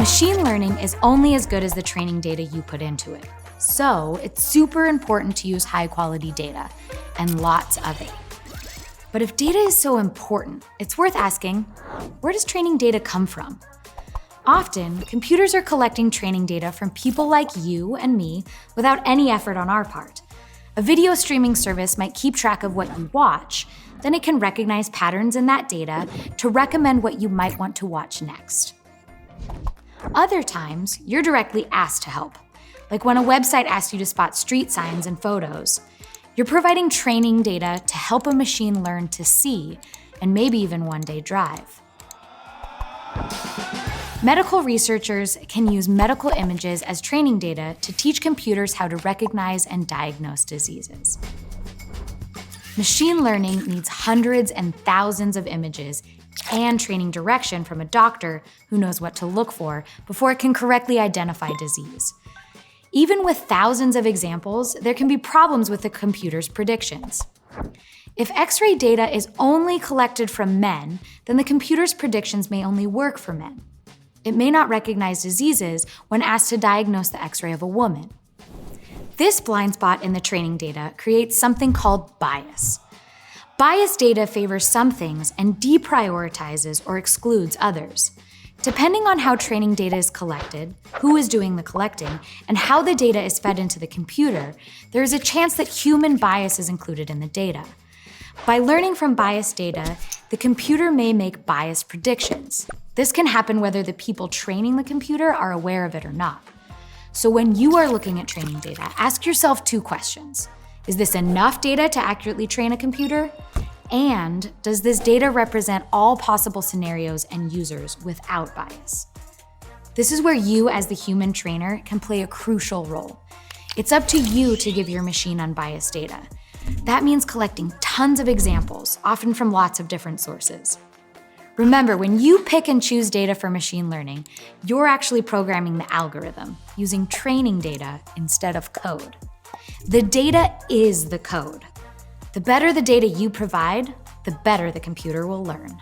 Machine learning is only as good as the training data you put into it. So it's super important to use high-quality data, and lots of it. But if data is so important, it's worth asking, where does training data come from? Often, computers are collecting training data from people like you and me without any effort on our part. A video streaming service might keep track of what you watch, then it can recognize patterns in that data to recommend what you might want to watch next. Other times, you're directly asked to help, like when a website asks you to spot street signs and photos. You're providing training data to help a machine learn to see, and maybe even one day drive. Medical researchers can use medical images as training data to teach computers how to recognize and diagnose diseases. Machine learning needs hundreds and thousands of images and training direction from a doctor who knows what to look for before it can correctly identify disease. Even with thousands of examples, there can be problems with the computer's predictions. If X-ray data is only collected from men, then the computer's predictions may only work for men. It may not recognize diseases when asked to diagnose the X-ray of a woman. This blind spot in the training data creates something called bias. Biased data favors some things and deprioritizes or excludes others. Depending on how training data is collected, who is doing the collecting, and how the data is fed into the computer, there is a chance that human bias is included in the data. By learning from biased data, the computer may make biased predictions. This can happen whether the people training the computer are aware of it or not. So when you are looking at training data, ask yourself 2 questions. Is this enough data to accurately train a computer? And does this data represent all possible scenarios and users without bias? This is where you, as the human trainer, can play a crucial role. It's up to you to give your machine unbiased data. That means collecting tons of examples, often from lots of different sources. Remember, when you pick and choose data for machine learning, you're actually programming the algorithm using training data instead of code. The data is the code. The better the data you provide, the better the computer will learn.